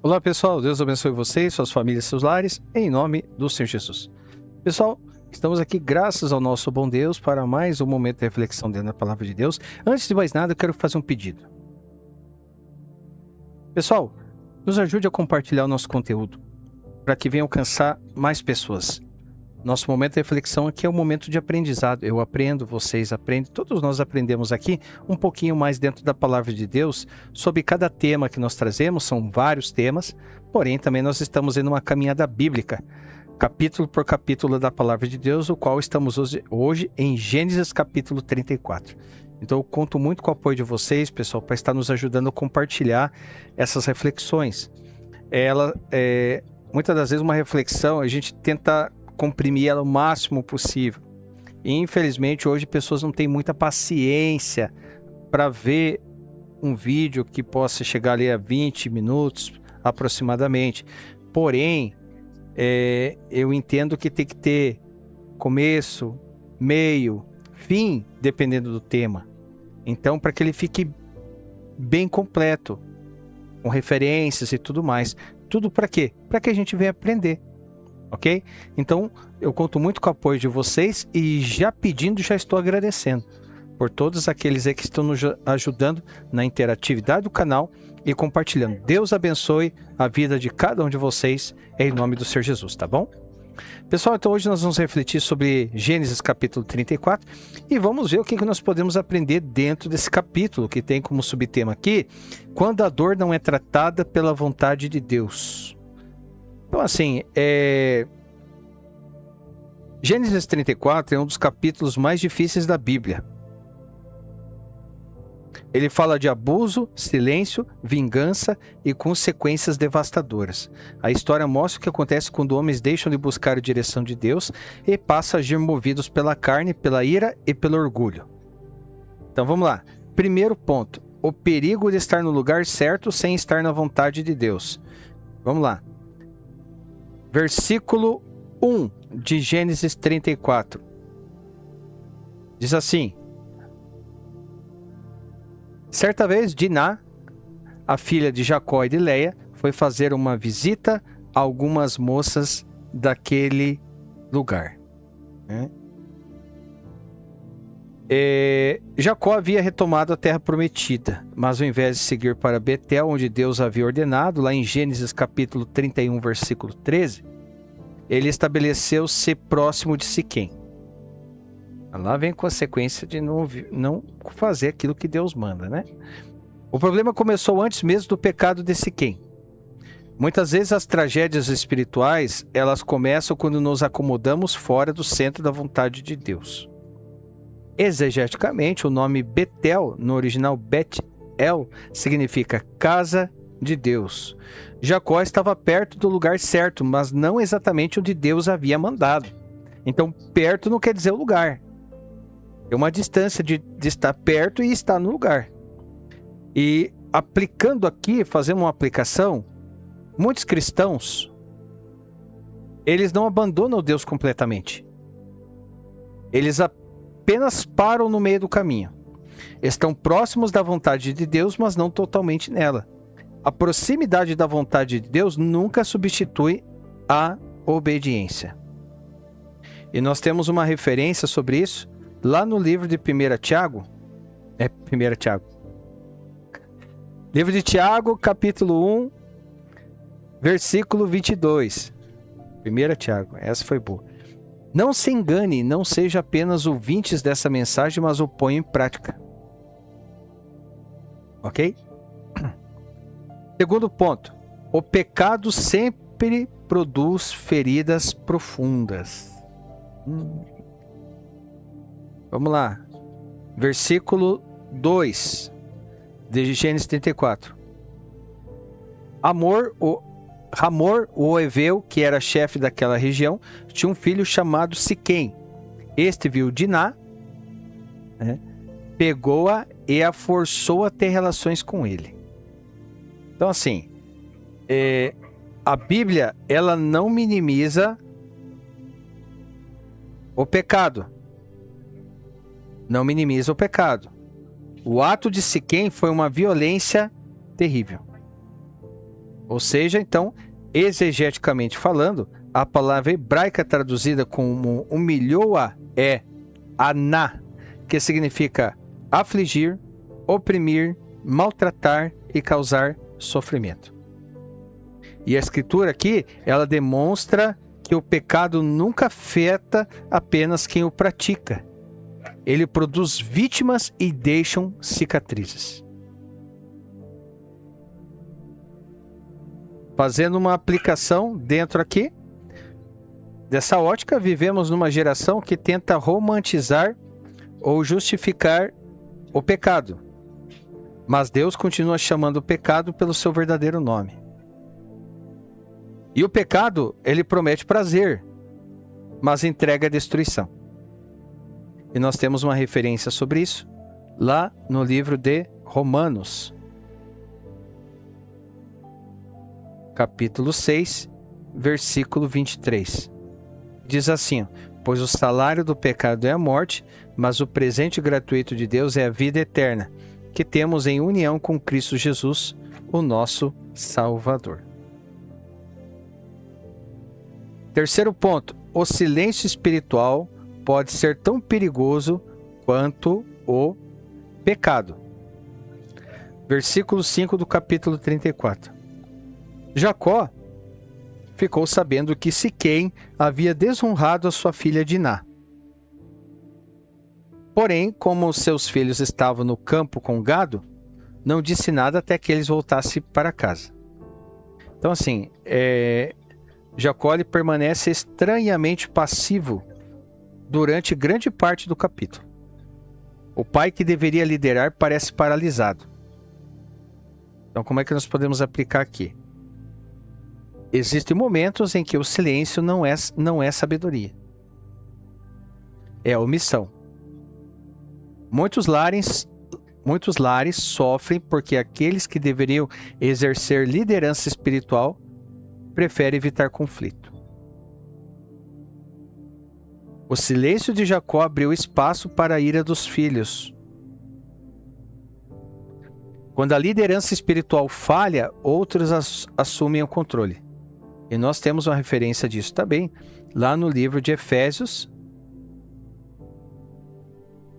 Olá pessoal, Deus abençoe vocês, suas famílias, seus lares, em nome do Senhor Jesus. Pessoal, estamos aqui graças ao nosso bom Deus para mais um momento de reflexão dentro da Palavra de Deus. Antes de mais nada, eu quero fazer um pedido. Pessoal, nos ajude a compartilhar o nosso conteúdo, para que venha alcançar mais pessoas. Nosso momento de reflexão aqui é um momento de aprendizado. Eu aprendo, vocês aprendem, todos nós aprendemos aqui um pouquinho mais dentro da Palavra de Deus sobre cada tema que nós trazemos. São vários temas, porém também nós estamos em uma caminhada bíblica, capítulo por capítulo da Palavra de Deus, o qual estamos hoje em Gênesis capítulo 34. Então eu conto muito com o apoio de vocês, pessoal, para estar nos ajudando a compartilhar essas reflexões. Muitas das vezes uma reflexão, a gente tenta comprimir ela o máximo possível. E, infelizmente, hoje pessoas não têm muita paciência para ver um vídeo que possa chegar ali a 20 minutos aproximadamente. Porém, eu entendo que tem que ter começo, meio, fim, dependendo do tema. Então, para que ele fique bem completo, com referências e tudo mais. Tudo para quê? Para que a gente venha aprender. Ok? Então, eu conto muito com o apoio de vocês e já estou agradecendo por todos aqueles aí que estão nos ajudando na interatividade do canal e compartilhando. Deus abençoe a vida de cada um de vocês em nome do Senhor Jesus, tá bom? Pessoal, então hoje nós vamos refletir sobre Gênesis capítulo 34 e vamos ver o que nós podemos aprender dentro desse capítulo, que tem como subtema aqui, quando a dor não é tratada pela vontade de Deus. Então, assim, Gênesis 34 é um dos capítulos mais difíceis da Bíblia. Ele fala de abuso, silêncio, vingança e consequências devastadoras. A história mostra o que acontece quando homens deixam de buscar a direção de Deus e passam a agir movidos pela carne, pela ira e pelo orgulho. Então, vamos lá. Primeiro ponto, o perigo de estar no lugar certo sem estar na vontade de Deus. Vamos lá. Versículo 1 de Gênesis 34. Diz assim: certa vez, Diná, a filha de Jacó e de Leia, foi fazer uma visita a algumas moças daquele lugar. Jacó havia retomado a terra prometida, mas ao invés de seguir para Betel, onde Deus havia ordenado, lá em Gênesis capítulo 31, versículo 13, ele estabeleceu-se próximo de Siquém. Lá vem a consequência de não fazer aquilo que Deus manda, né? O problema começou antes mesmo do pecado de Siquém. Muitas vezes as tragédias espirituais, elas começam quando nos acomodamos fora do centro da vontade de Deus. Exegeticamente, o nome Betel, no original Bet-El, significa casa de Deus. Jacó estava perto do lugar certo, mas não exatamente onde Deus havia mandado. Então, perto não quer dizer o lugar. É uma distância de estar perto e estar no lugar. E aplicando aqui, fazendo uma aplicação, muitos cristãos, eles não abandonam Deus completamente. Eles apenas param no meio do caminho. Estão próximos da vontade de Deus, mas não totalmente nela. A proximidade da vontade de Deus nunca substitui a obediência. E nós temos uma referência sobre isso lá no livro de 1 Tiago. 1 Tiago. Livro de Tiago, capítulo 1, versículo 22. 1 Tiago, essa foi boa. Não se engane, não seja apenas ouvintes dessa mensagem, mas o ponha em prática. Ok? Segundo ponto, o pecado sempre produz feridas profundas. Vamos lá. Versículo 2 de Gênesis 34. Ramor, o heveu, que era chefe daquela região, tinha um filho chamado Siquém. Este viu Diná, pegou-a e a forçou a ter relações com ele. Então, assim, a Bíblia, ela não minimiza o pecado. Não minimiza o pecado. O ato de Siquém foi uma violência terrível. Ou seja, então, exegeticamente falando, a palavra hebraica traduzida como humilhou-a é aná, que significa afligir, oprimir, maltratar e causar sofrimento. E a escritura aqui, ela demonstra que o pecado nunca afeta apenas quem o pratica. Ele produz vítimas e deixa cicatrizes. Fazendo uma aplicação dentro aqui, dessa ótica, vivemos numa geração que tenta romantizar ou justificar o pecado. Mas Deus continua chamando o pecado pelo seu verdadeiro nome. E o pecado, ele promete prazer, mas entrega destruição. E nós temos uma referência sobre isso lá no livro de Romanos, capítulo 6, versículo 23. Diz assim: pois o salário do pecado é a morte, mas o presente gratuito de Deus é a vida eterna, que temos em união com Cristo Jesus, o nosso Salvador. Terceiro ponto, o silêncio espiritual pode ser tão perigoso quanto o pecado. Versículo 5 do capítulo 34. Jacó ficou sabendo que Siquém havia desonrado a sua filha Diná. Porém, como seus filhos estavam no campo com gado, não disse nada até que eles voltassem para casa. Então, assim, Jacó ele permanece estranhamente passivo durante grande parte do capítulo. O pai que deveria liderar parece paralisado. Então, como é que nós podemos aplicar aqui? Existem momentos em que o silêncio não é sabedoria. É omissão. Muitos lares sofrem porque aqueles que deveriam exercer liderança espiritual preferem evitar conflito. O silêncio de Jacó abriu espaço para a ira dos filhos. Quando a liderança espiritual falha, outros assumem o controle. E nós temos uma referência disso também, lá no livro de Efésios,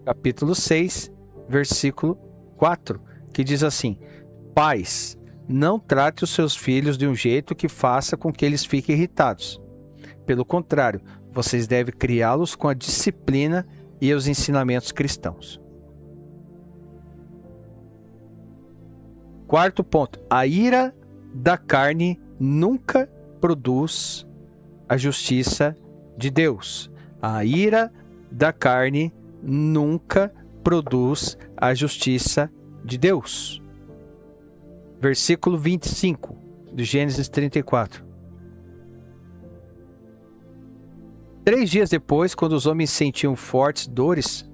capítulo 6, versículo 4, que diz assim: pais, não trate os seus filhos de um jeito que faça com que eles fiquem irritados. Pelo contrário, vocês devem criá-los com a disciplina e os ensinamentos cristãos. Quarto ponto, a ira da carne nunca produz a justiça de Deus. A ira da carne nunca produz a justiça de Deus. Versículo 25 de Gênesis 34. 3 dias depois, quando os homens sentiam fortes dores,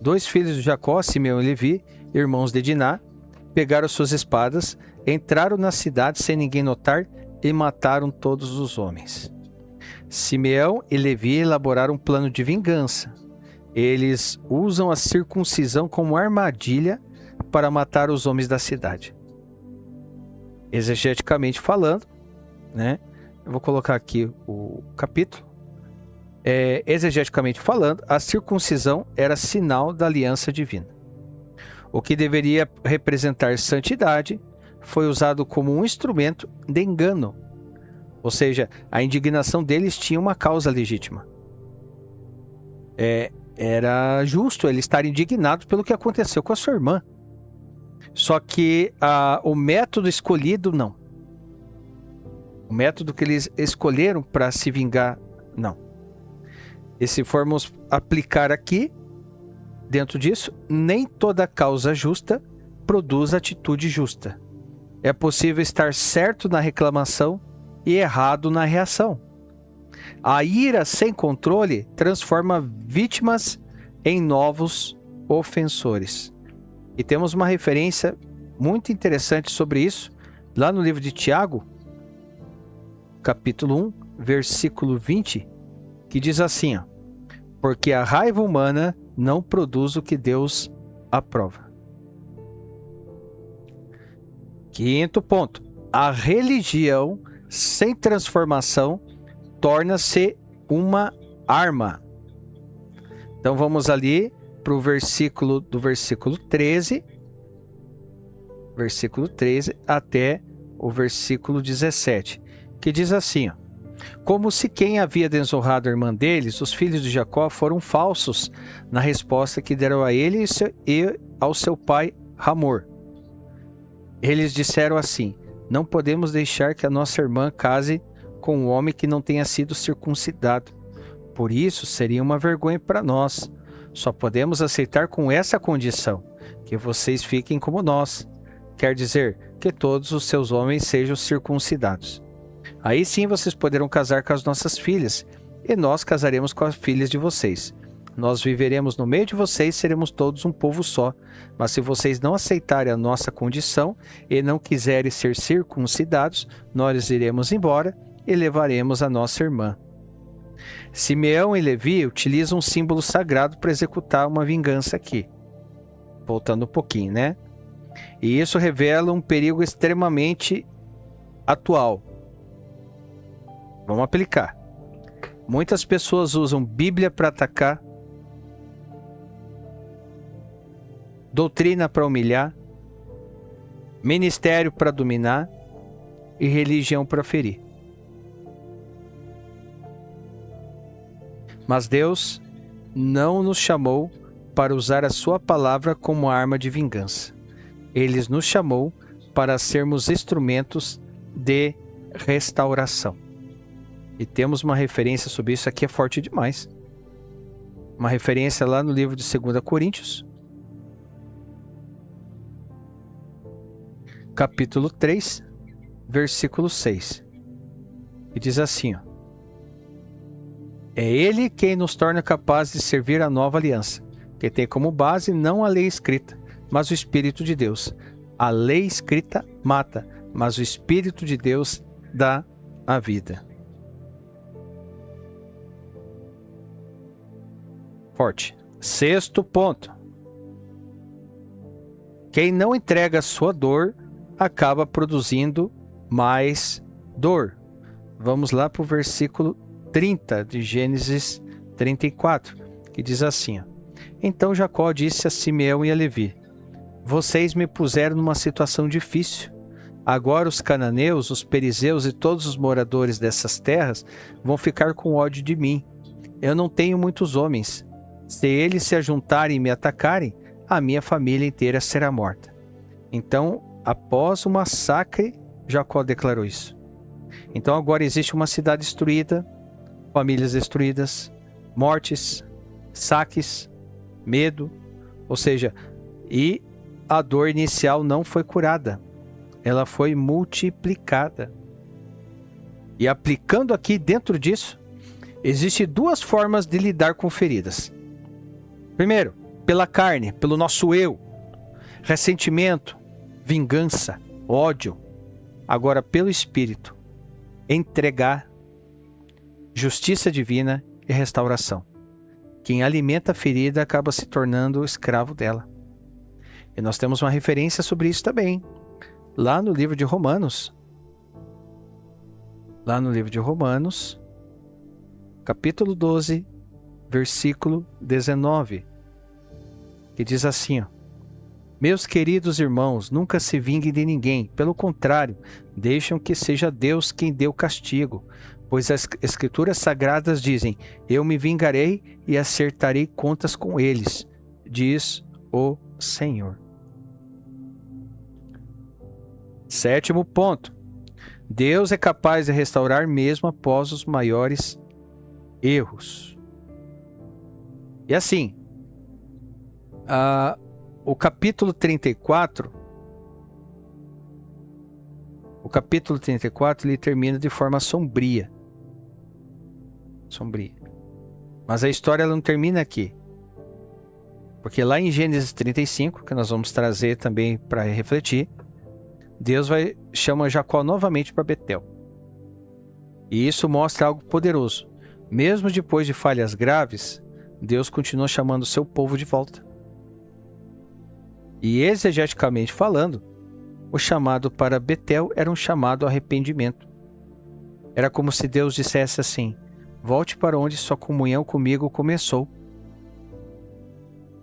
2 filhos de Jacó, Simeão e Levi, irmãos de Diná, pegaram suas espadas, entraram na cidade sem ninguém notar e mataram todos os homens. Simeão e Levi elaboraram um plano de vingança. Eles usam a circuncisão como armadilha para matar os homens da cidade. Exegeticamente falando, né? Eu vou colocar aqui o capítulo. Exegeticamente falando, a circuncisão era sinal da aliança divina. O que deveria representar santidade foi usado como um instrumento de engano. Ou seja, a indignação deles tinha uma causa legítima. Era justo ele estar indignado pelo que aconteceu com a sua irmã. Só que o método escolhido, não. O método que eles escolheram para se vingar, não. E se formos aplicar aqui, dentro disso, nem toda causa justa produz atitude justa. É possível estar certo na reclamação e errado na reação. A ira sem controle transforma vítimas em novos ofensores. E temos uma referência muito interessante sobre isso, lá no livro de Tiago, capítulo 1, versículo 20, que diz assim, porque a raiva humana não produz o que Deus aprova. Quinto ponto, a religião sem transformação torna-se uma arma. Então vamos ali para o versículo 13 até o versículo 17, que diz assim, ó: como se quem havia desonrado a irmã deles, os filhos de Jacó foram falsos na resposta que deram a ele e ao seu pai Hamor. Eles disseram assim: não podemos deixar que a nossa irmã case com um homem que não tenha sido circuncidado. Por isso seria uma vergonha para nós. Só podemos aceitar com essa condição, que vocês fiquem como nós. Quer dizer, que todos os seus homens sejam circuncidados. Aí sim vocês poderão casar com as nossas filhas, e nós casaremos com as filhas de vocês. Nós viveremos no meio de vocês, seremos todos um povo só. Mas se vocês não aceitarem a nossa condição e não quiserem ser circuncidados, nós iremos embora e levaremos a nossa irmã. Simeão e Levi utilizam um símbolo sagrado para executar uma vingança aqui. Voltando um pouquinho, né? E isso revela um perigo extremamente atual. Vamos aplicar. Muitas pessoas usam Bíblia para atacar, doutrina para humilhar, ministério para dominar e religião para ferir. Mas Deus não nos chamou para usar a sua palavra como arma de vingança. Ele nos chamou para sermos instrumentos de restauração. E temos uma referência sobre isso, aqui é forte demais. Uma referência lá no livro de 2 Coríntios, capítulo 3, versículo 6. E diz assim, ó: é Ele quem nos torna capazes de servir a nova aliança, que tem como base não a lei escrita, mas o Espírito de Deus. A lei escrita mata, mas o Espírito de Deus dá a vida. Forte. Sexto ponto. Quem não entrega a sua dor acaba produzindo mais dor. Vamos lá para o versículo 30 de Gênesis 34, que diz assim, ó: então Jacó disse a Simeão e a Levi: vocês me puseram numa situação difícil. Agora os cananeus, os perizeus e todos os moradores dessas terras vão ficar com ódio de mim. Eu não tenho muitos homens. Se eles se ajuntarem e me atacarem, a minha família inteira será morta. Então, após o massacre, Jacó declarou isso. Então agora existe uma cidade destruída, famílias destruídas, mortes, saques, medo, ou seja, e a dor inicial não foi curada, ela foi multiplicada. E aplicando aqui dentro disso, existem duas formas de lidar com feridas. Primeiro, pela carne, pelo nosso eu, ressentimento, vingança, ódio. Agora, pelo Espírito, entregar, justiça divina e restauração. Quem alimenta a ferida acaba se tornando escravo dela. E nós temos uma referência sobre isso também, lá no livro de Romanos. Lá no livro de Romanos, capítulo 12, versículo 19, que diz assim, ó: meus queridos irmãos, nunca se vinguem de ninguém, pelo contrário, deixam que seja Deus quem dê o castigo, pois as Escrituras Sagradas dizem: eu me vingarei e acertarei contas com eles, diz o Senhor. Sétimo ponto. Deus é capaz de restaurar mesmo após os maiores erros. E assim, o capítulo 34, ele termina de forma sombria. Mas a história ela não termina aqui. Porque lá em Gênesis 35, que nós vamos trazer também para refletir, Deus chama Jacó novamente para Betel. E isso mostra algo poderoso. Mesmo depois de falhas graves, Deus continua chamando o seu povo de volta. E exegeticamente falando, o chamado para Betel era um chamado ao arrependimento. Era como se Deus dissesse assim: volte para onde sua comunhão comigo começou.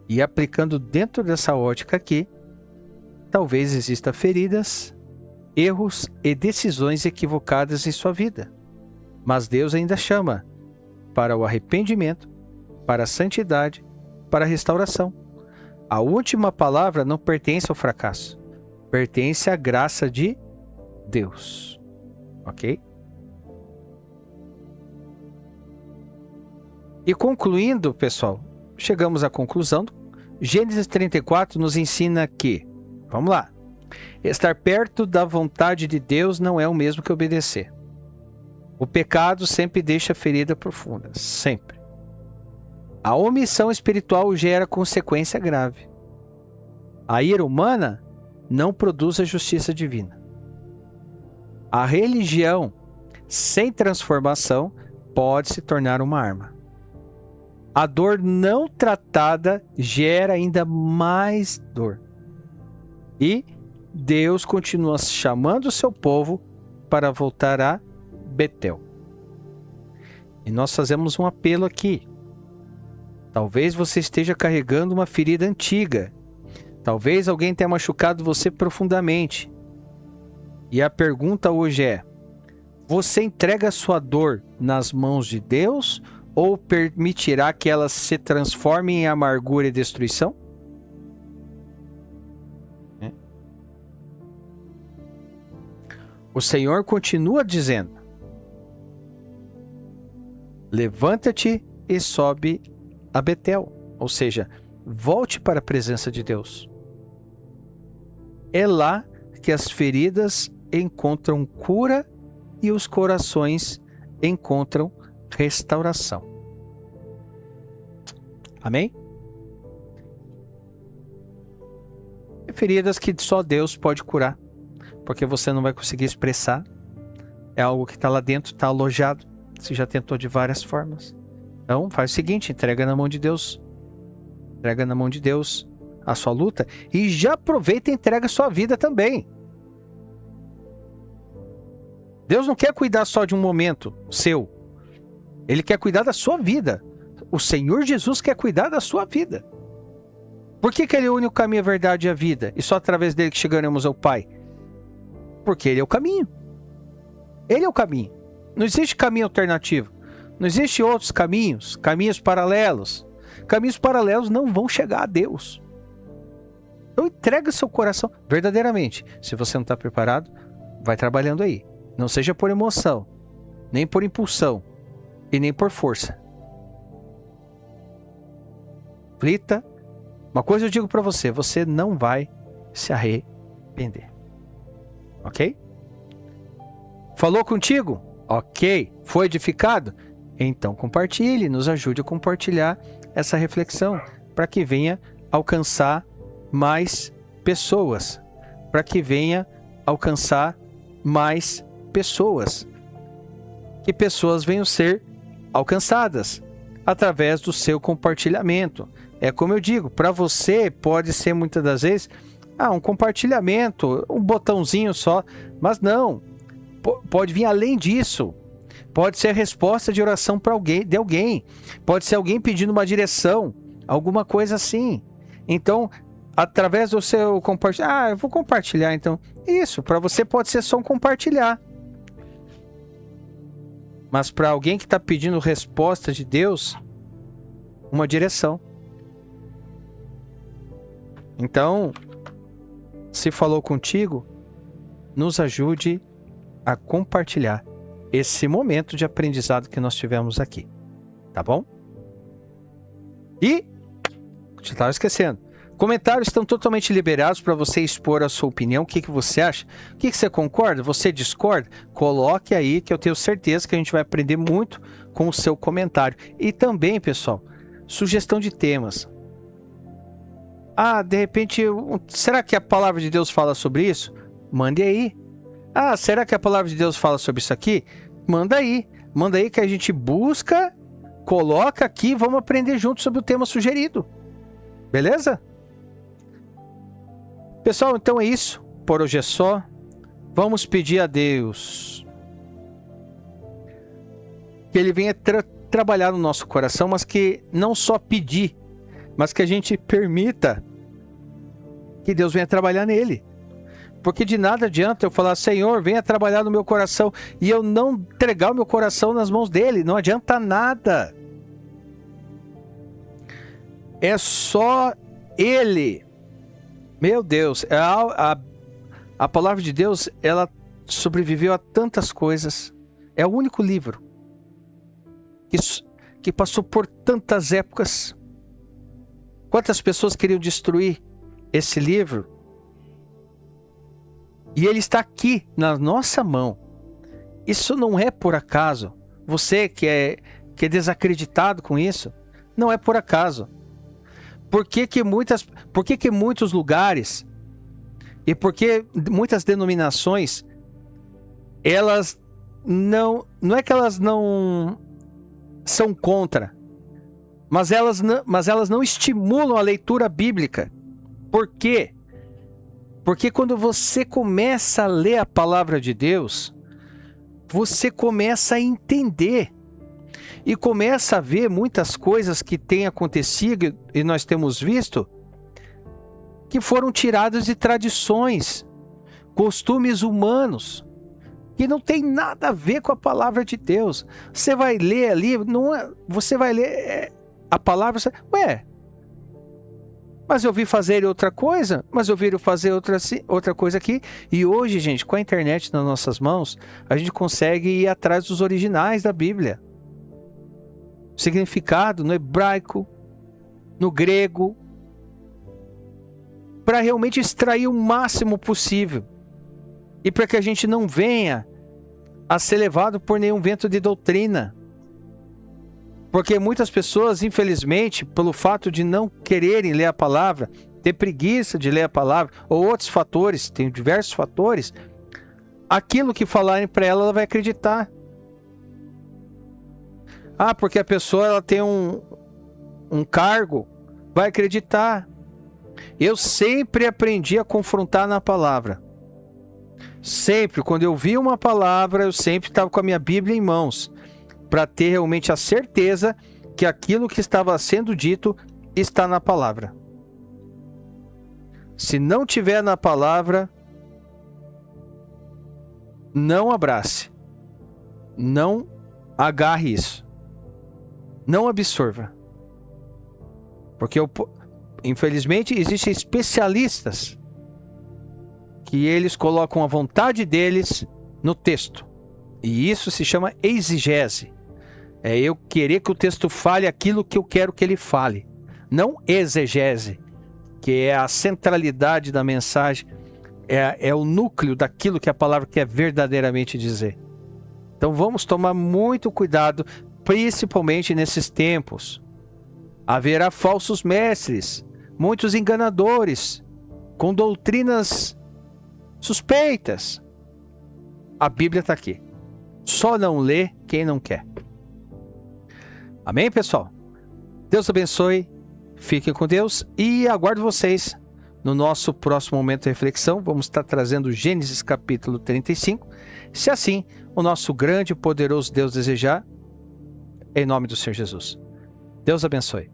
E aplicando dentro dessa ótica aqui, talvez exista feridas, erros e decisões equivocadas em sua vida. Mas Deus ainda chama para o arrependimento, para a santidade, para a restauração. A última palavra não pertence ao fracasso, pertence à graça de Deus. Ok? E concluindo, pessoal, chegamos à conclusão. Gênesis 34 nos ensina que, vamos lá, estar perto da vontade de Deus não é o mesmo que obedecer. O pecado sempre deixa ferida profunda, sempre. A omissão espiritual gera consequência grave. A ira humana não produz a justiça divina. A religião sem transformação pode se tornar uma arma. A dor não tratada gera ainda mais dor. E Deus continua chamando o seu povo para voltar a Betel. E nós fazemos um apelo aqui. Talvez você esteja carregando uma ferida antiga. Talvez alguém tenha machucado você profundamente. E a pergunta hoje é: você entrega a sua dor nas mãos de Deus ou permitirá que ela se transforme em amargura e destruição? O Senhor continua dizendo: levanta-te e sobe a Betel. Ou seja, volte para a presença de Deus. É lá que as feridas encontram cura e os corações encontram restauração. Amém? Feridas que só Deus pode curar, porque você não vai conseguir expressar. É algo que está lá dentro, está alojado. Você já tentou de várias formas. Então faz o seguinte, entrega na mão de Deus. Entrega na mão de Deus a sua luta e já aproveita e entrega a sua vida também. Deus não quer cuidar só de um momento seu. Ele quer cuidar da sua vida. O Senhor Jesus quer cuidar da sua vida. Por que Ele é o único caminho, a verdade e a vida? E só através dele que chegaremos ao Pai? Porque Ele é o caminho. Ele é o caminho. Não existe caminho alternativo. Não existe outros caminhos, caminhos paralelos. Caminhos paralelos não vão chegar a Deus. Então entrega seu coração verdadeiramente. Se você não está preparado, vai trabalhando aí. Não seja por emoção, nem por impulsão e nem por força. Reflita. Uma coisa eu digo para você, você não vai se arrepender. Ok? Falou contigo? Ok. Foi edificado? Então compartilhe, nos ajude a compartilhar essa reflexão para que venha alcançar mais pessoas. Para que venha alcançar mais pessoas. Que pessoas venham ser alcançadas através do seu compartilhamento. É como eu digo, para você pode ser muitas das vezes um compartilhamento, um botãozinho só, mas não. Pode vir além disso. Pode ser a resposta de oração para alguém. Pode ser alguém pedindo uma direção, alguma coisa assim. Então, através do seu compartilhar, eu vou compartilhar então. Isso, para você pode ser só um compartilhar. Mas para alguém que está pedindo resposta de Deus, uma direção. Então, se falou contigo, nos ajude a compartilhar esse momento de aprendizado que nós tivemos aqui. Tá bom? E, já estava esquecendo, comentários estão totalmente liberados para você expor a sua opinião. O que você acha? O que você concorda? Você discorda? Coloque aí que eu tenho certeza que a gente vai aprender muito com o seu comentário. E também, pessoal, sugestão de temas. De repente, será que a palavra de Deus fala sobre isso? Mande aí. Será que a palavra de Deus fala sobre isso aqui? Manda aí. Manda aí que a gente busca, coloca aqui e vamos aprender junto sobre o tema sugerido. Beleza? Pessoal, então é isso. por hoje é só. Vamos pedir a Deus que Ele venha trabalhar no nosso coração, mas que não só pedir, mas que a gente permita que Deus venha trabalhar nele. Porque de nada adianta eu falar, Senhor, venha trabalhar no meu coração, e eu não entregar o meu coração nas mãos dele. Não adianta nada. É só Ele. Meu Deus, a palavra de Deus, ela sobreviveu a tantas coisas. É o único livro que passou por tantas épocas. Quantas pessoas queriam destruir esse livro? E ele está aqui, na nossa mão. Isso não é por acaso. Você que é desacreditado com isso, não é por acaso. Por que muitos lugares e por que muitas denominações, elas não é que elas não são contra, mas elas não estimulam a leitura bíblica. Por quê? Porque quando você começa a ler a palavra de Deus, você começa a entender e começa a ver muitas coisas que têm acontecido e nós temos visto que foram tiradas de tradições, costumes humanos, que não tem nada a ver com a palavra de Deus. Você vai ler ali, você vai ler a palavra, mas eu vi fazer outra coisa, mas eu vi fazer outra coisa aqui. E hoje, gente, com a internet nas nossas mãos, a gente consegue ir atrás dos originais da Bíblia. Significado no hebraico, no grego, para realmente extrair o máximo possível. E para que a gente não venha a ser levado por nenhum vento de doutrina. Porque muitas pessoas, infelizmente, pelo fato de não quererem ler a palavra, ter preguiça de ler a palavra, ou outros fatores, tem diversos fatores, aquilo que falarem para ela, ela vai acreditar. Ah, porque a pessoa ela tem um cargo, vai acreditar. Eu sempre aprendi a confrontar na palavra. Sempre, quando eu vi uma palavra, eu sempre estava com a minha Bíblia em mãos, para ter realmente a certeza que aquilo que estava sendo dito está na palavra. Se não tiver na palavra, não abrace. Não agarre isso. Não absorva. Porque, infelizmente, existem especialistas que eles colocam a vontade deles no texto. E isso se chama exegese. É eu querer que o texto fale aquilo que eu quero que ele fale. Não exegese, que é a centralidade da mensagem, é o núcleo daquilo que a palavra quer verdadeiramente dizer. Então vamos tomar muito cuidado, principalmente nesses tempos. Haverá falsos mestres, muitos enganadores, com doutrinas suspeitas. A Bíblia está aqui. Só não lê quem não quer. Amém, pessoal? Deus abençoe, fiquem com Deus e aguardo vocês no nosso próximo momento de reflexão. Vamos estar trazendo Gênesis capítulo 35, se assim o nosso grande e poderoso Deus desejar, em nome do Senhor Jesus. Deus abençoe.